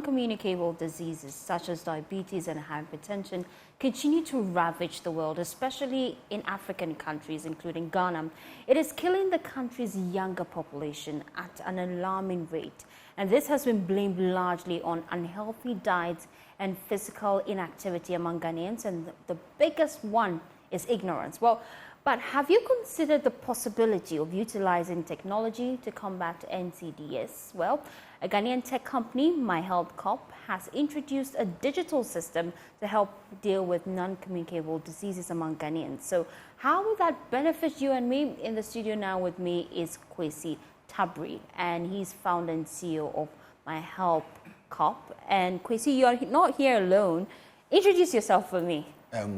non-communicable diseases such as diabetes and hypertension continue to ravage the world, especially in African countries, including Ghana. It is killing the country's younger population at an alarming rate. And this has been blamed largely on unhealthy diets and physical inactivity among Ghanaians. And the biggest one is ignorance. Well, but have you considered the possibility of utilizing technology to combat NCDs? Well, a Ghanaian tech company, My Health Corp, has introduced a digital system to help deal with non-communicable diseases among Ghanaians. So how will that benefit you and me? In the studio now with me is Kwesi Tabri, and he's founder and CEO of My Health Corp. And Kwesi, you are not here alone. Introduce yourself for me.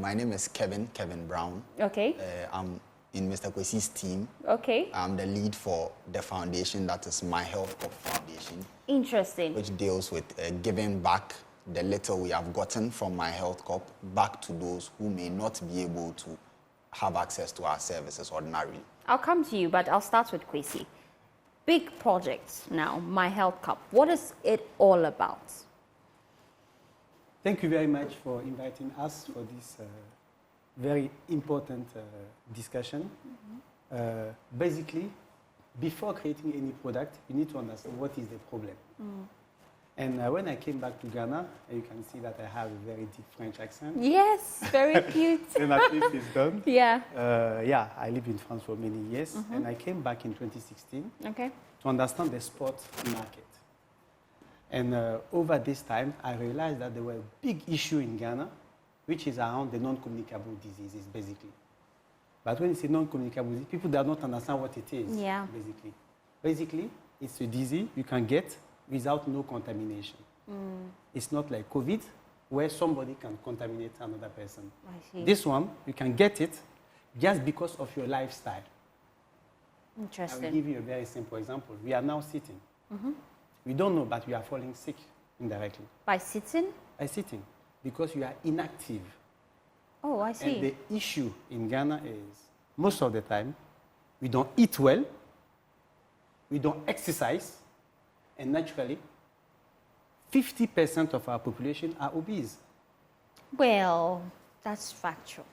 My name is Kevin Brown. Okay. I'm in Mr. Kwesi's team. Okay. I'm the lead for the foundation, that is My Health Corp Foundation. Interesting. Which deals with giving back the little we have gotten from My Health Corp back to those who may not be able to have access to our services ordinarily. I'll come to you, but I'll start with Kwesi. Big projects now, My Health Corp. What is it all about? Thank you very much for inviting us for this very important discussion. Mm-hmm. Basically, before creating any product, you need to understand what is the problem. Mm. And when I came back to Ghana, you can see that I have a very deep French accent. Yes, very cute. And at least it's done. Yeah. I lived in France for many years, mm-hmm. and I came back in 2016 to understand the sports market. And over this time, I realized that there were a big issue in Ghana, which is around the non-communicable diseases, basically. But when you say non-communicable disease, people do not understand what it is, basically. Basically, it's a disease you can get without no contamination. Mm. It's not like COVID, where somebody can contaminate another person. I see. This one, you can get it just because of your lifestyle. Interesting. I will give you a very simple example. We are now sitting. Mm-hmm. We don't know, but we are falling sick indirectly. By sitting? By sitting, because you are inactive. Oh, I see. And the issue in Ghana is, most of the time, we don't eat well, we don't exercise, and naturally, 50% of our population are obese. Well, that's factual.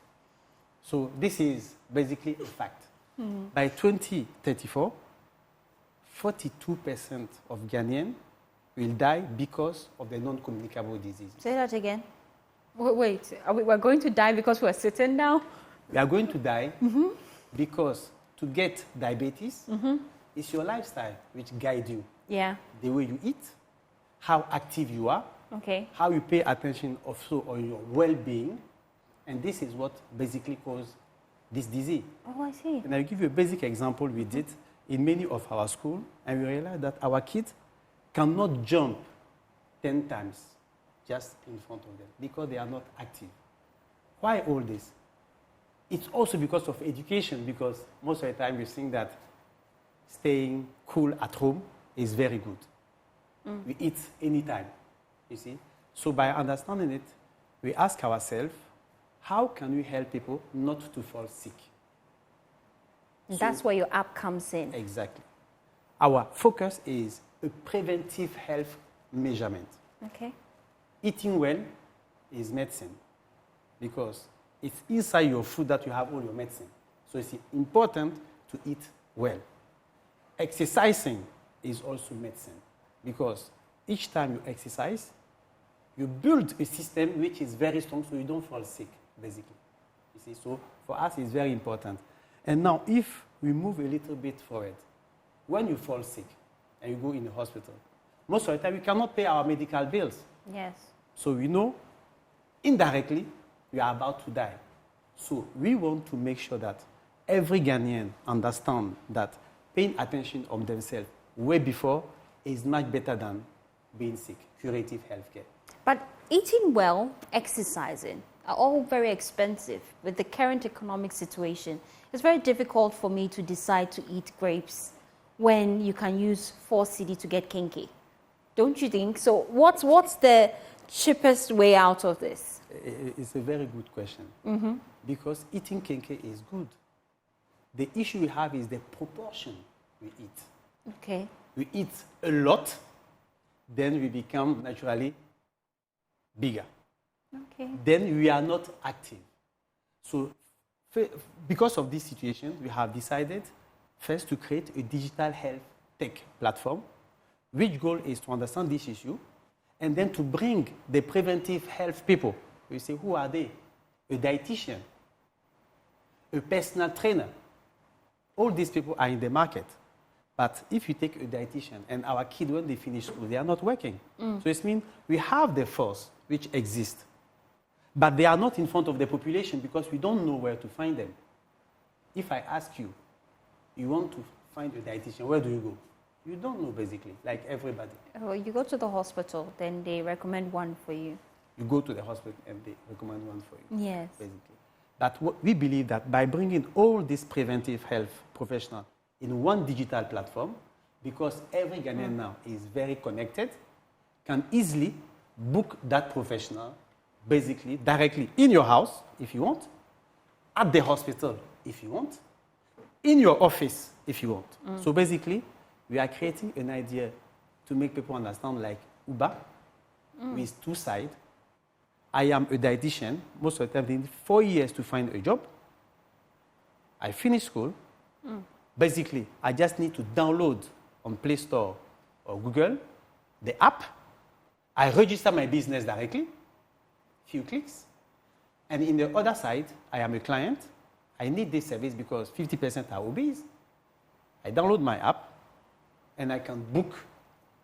So this is basically a fact. Mm-hmm. By 2034, 42% of Ghanaians will die because of the non-communicable diseases. Say that again. Wait, we're going to die because we're sitting now? We are going to die mm-hmm. because to get diabetes, mm-hmm. it's your lifestyle which guides you. Yeah. The way you eat, how active you are, how you pay attention also on your well-being, and this is what basically causes this disease. Oh, I see. And I'll give you a basic example we did in many of our schools, and we realized that our kids cannot jump 10 times just in front of them because they are not active. Why all this? It's also because of education, because most of the time you think that staying cool at home is very good. Mm. We eat anytime, you see. So by understanding it, we ask ourselves, how can we help people not to fall sick? That's where your app comes in. Exactly. Our focus is a preventive health measurement. Okay. Eating well is medicine because it's inside your food that you have all your medicine. So it's important to eat well. Exercising is also medicine because each time you exercise, you build a system which is very strong so you don't fall sick, basically. You see, so for us it's very important. And now, if we move a little bit forward, when you fall sick and you go in the hospital, most of the time we cannot pay our medical bills. Yes. So we know indirectly we are about to die. So we want to make sure that every Ghanaian understands that paying attention on themselves way before is much better than being sick, curative healthcare. But eating well, exercising, are all very expensive. With the current economic situation, it's very difficult for me to decide to eat grapes when you can use 4 cedi to get kinky. Don't you think? So what's the cheapest way out of this? It's a very good question. Mm-hmm. Because eating kinky is good. The issue we have is the proportion we eat. Okay. We eat a lot then we become naturally bigger. Okay. Then we are not active. So because of this situation, we have decided first to create a digital health tech platform, which goal is to understand this issue and then to bring the preventive health people. We say, who are they? A dietitian, a personal trainer. All these people are in the market. But if you take a dietitian and our kids, when they finish school, they are not working. So it means we have the force which exists, but they are not in front of the population because we don't know where to find them. If I ask you, you want to find a dietitian, where do you go? You don't know, basically, like everybody. Well, you go to the hospital, then they recommend one for you. You go to the hospital and they recommend one for you. Yes. Basically. But we believe that by bringing all these preventive health professionals in one digital platform, because every Ghanaian now is very connected, can easily book that professional basically directly in your house if you want, at the hospital if you want, in your office if you want. So basically, we are creating an idea to make people understand like Uber with two sides. I am a dietitian. Most of the time, they need 4 years to find a job. I finish school. Basically, I just need to download on Play Store or Google the app. I register my business directly, few clicks. And in the other side, I am a client. I need this service because 50% are obese. I download my app, and I can book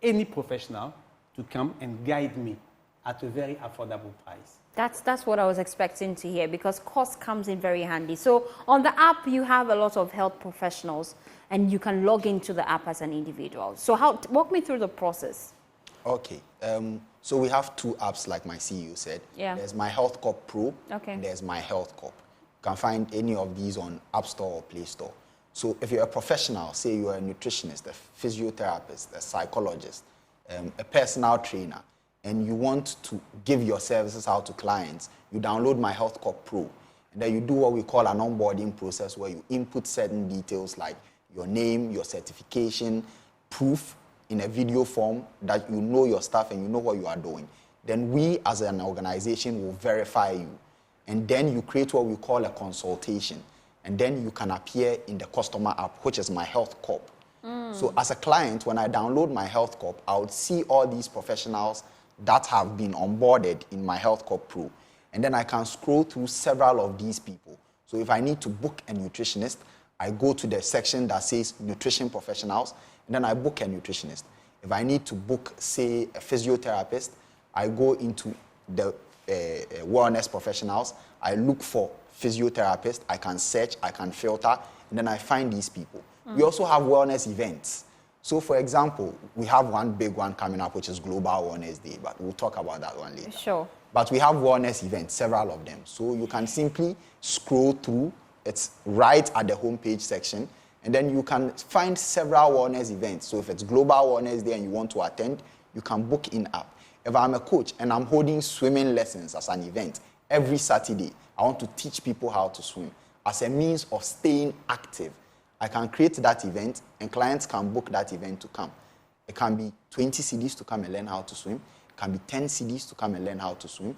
any professional to come and guide me at a very affordable price. That's what I was expecting to hear, because cost comes in very handy. So on the app, you have a lot of health professionals, and you can log into the app as an individual. So walk me through the process. Okay. So we have two apps, like my CEO said. Yeah. There's My Health Corp Pro. Okay. And there's My Health Corp. You can find any of these on App Store or Play Store. So if you're a professional, say you're a nutritionist, a physiotherapist, a psychologist, a personal trainer, and you want to give your services out to clients, you download My Health Corp Pro. And then you do what we call an onboarding process, where you input certain details like your name, your certification, proof in a video form that you know your stuff and you know what you are doing. Then we as an organization will verify you. And then you create what we call a consultation. And then you can appear in the customer app, which is My Health Corp. So as a client, when I download My Health Corp, I would see all these professionals that have been onboarded in My Health Corp Pro. And then I can scroll through several of these people. So if I need to book a nutritionist, I go to the section that says Nutrition Professionals, and then I book a nutritionist. If I need to book, say, a physiotherapist, I go into the wellness professionals, I look for physiotherapist, I can search, I can filter, and then I find these people. We also have wellness events. So, for example, we have one big one coming up, which is Global Wellness Day, but we'll talk about that one later. Sure. But we have wellness events, several of them. So you can simply scroll through. It's right at the homepage section. And then you can find several wellness events. So if it's Global Wellness Day and you want to attend, you can book in-app. If I'm a coach and I'm holding swimming lessons as an event every Saturday, I want to teach people how to swim as a means of staying active. I can create that event and clients can book that event to come. It can be 20 CDs to come and learn how to swim. It can be 10 CDs to come and learn how to swim.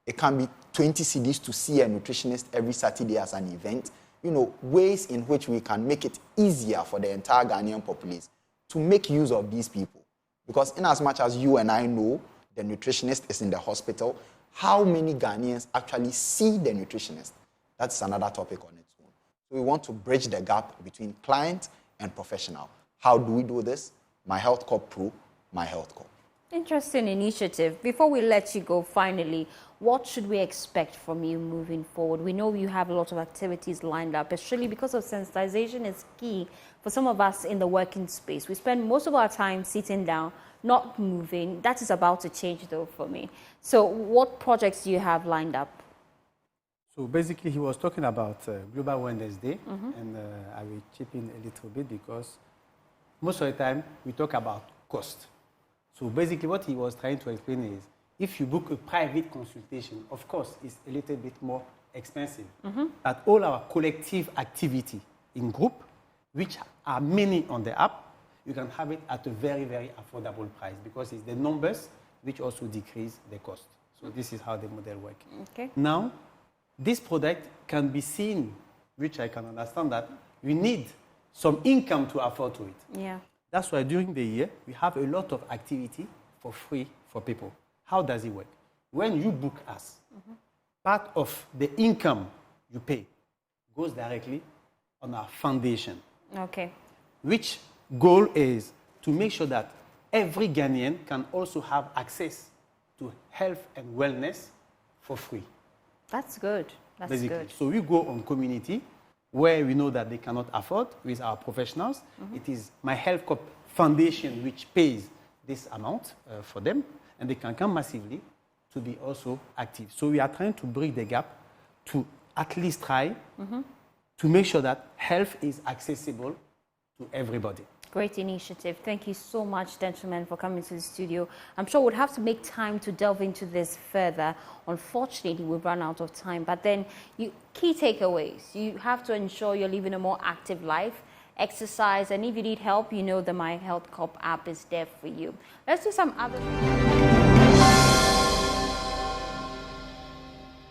It can be 20 CDs to see a nutritionist every Saturday as an event. You know, ways in which we can make it easier for the entire Ghanaian populace to make use of these people. Because in as much as you and I know the nutritionist is in the hospital, how many Ghanaians actually see the nutritionist? That's another topic on its own. So we want to bridge the gap between client and professional. How do we do this? My Health Corp Pro, My Health Corp. Interesting initiative. Before we let you go, finally, what should we expect from you moving forward? We know you have a lot of activities lined up, especially because of sensitization is key for some of us in the working space. We spend most of our time sitting down, not moving. That is about to change, though, for me. So what projects do you have lined up? So basically, he was talking about Global Wellness Day, and I will chip in a little bit because most of the time we talk about cost. So basically what he was trying to explain is, if you book a private consultation, of course, it's a little bit more expensive. But all our collective activity in group, which are many on the app, you can have it at a very, very affordable price because it's the numbers which also decrease the cost. So this is how the model works. Okay. Now, this product can be seen, which I can understand that you need some income to afford to it. Yeah. That's why during the year, we have a lot of activity for free for people. How does it work? When you book us, part of the income you pay goes directly on our foundation. Okay. Which goal is to make sure that every Ghanaian can also have access to health and wellness for free. That's good. That's Basically. good. So we go on community where we know that they cannot afford with our professionals. It is My Health Corp Foundation which pays this amount for them, and they can come massively to be also active. So we are trying to bridge the gap to at least try to make sure that health is accessible to everybody. Great initiative. Thank you so much, gentlemen, for coming to the studio. I'm sure we'll have to make time to delve into this further. Unfortunately, we've run out of time. But then, key takeaways. You have to ensure you're living a more active life, exercise, and if you need help, you know the My Health Corp app is there for you. Let's do some other...